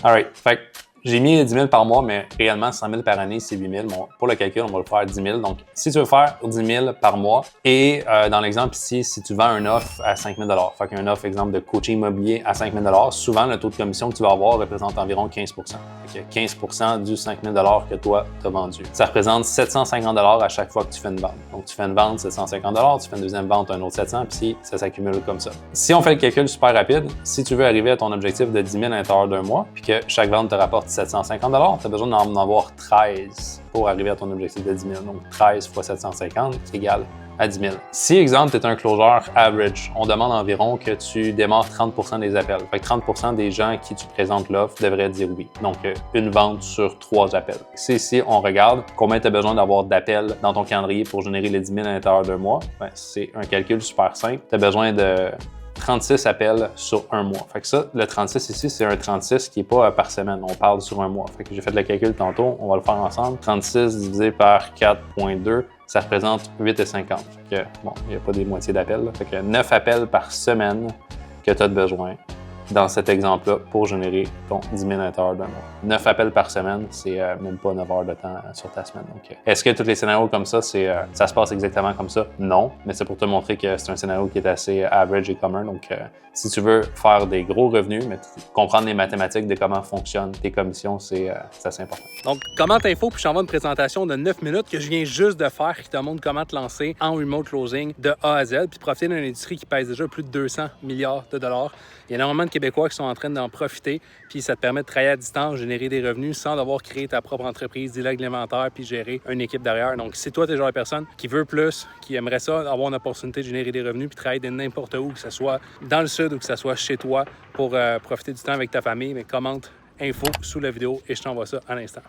Alright, fait que j'ai mis 10 000 par mois, mais réellement 100 000 par année, c'est 8 000. Bon, pour le calcul, on va le faire 10 000. Donc, si tu veux faire 10 000 par mois, et dans l'exemple ici, si tu vends un offre à 5 000 fait qu'un offre, exemple, de coaching immobilier à 5 000 souvent, le taux de commission que tu vas avoir représente environ 15 Fait que 15 du 5 000 que toi, tu as vendu. Ça représente 750 à chaque fois que tu fais une vente. Donc, tu fais une vente, 750 tu fais une deuxième vente, un autre 700 puis ça s'accumule comme ça. Si on fait le calcul super rapide, si tu veux arriver à ton objectif de 10 000 à l'intérieur d'un mois, puis que chaque vente te rapporte 750 tu as besoin d'en avoir 13 pour arriver à ton objectif de 10 000. Donc, 13 fois 750 c'est égal à 10 000. Si, exemple, tu es un closer average, on demande environ que tu démarres 30 des appels. Fait que 30 des gens à qui tu présentes l'offre devraient dire oui. Donc, une vente sur 3 appels. Si ici, on regarde combien tu as besoin d'avoir d'appels dans ton calendrier pour générer les 10 000 à l'intérieur d'un mois, ben, c'est un calcul super simple. Tu as besoin de 36 appels sur un mois. Fait que ça, le 36 ici, c'est un 36 qui n'est pas par semaine. On parle sur un mois. Fait que j'ai fait le calcul tantôt, on va le faire ensemble. 36 divisé par 4,2, ça représente 8,50. Fait que, bon, il n'y a pas des moitiés d'appels. Fait que 9 appels par semaine que tu as besoin dans cet exemple-là pour générer ton 10 000 à l'intérieur d'un mois. 9 appels par semaine, c'est même pas 9 heures de temps sur ta semaine. Donc, est-ce que tous les scénarios comme ça, ça se passe exactement comme ça? Non, mais c'est pour te montrer que c'est un scénario qui est assez average et commun. Donc, si tu veux faire des gros revenus, mais comprendre les mathématiques de comment fonctionnent tes commissions, c'est assez important. Donc, commente info, puis je t'envoie une présentation de 9 minutes que je viens juste de faire qui te montre comment te lancer en remote closing de A à Z, puis profiter d'une industrie qui pèse déjà plus de 200 milliards de dollars. Il y a énormément de Québécois qui sont en train d'en profiter, puis ça te permet de travailler à distance, générer des revenus sans devoir créer ta propre entreprise, délègue l'inventaire, puis gérer une équipe derrière. Donc, si toi, tu es le genre de personne qui veut plus, qui aimerait ça, avoir une opportunité de générer des revenus, puis travailler de n'importe où, que ce soit dans le sud ou que ce soit chez toi, pour profiter du temps avec ta famille, mais commente info sous la vidéo et je t'envoie ça à l'instant.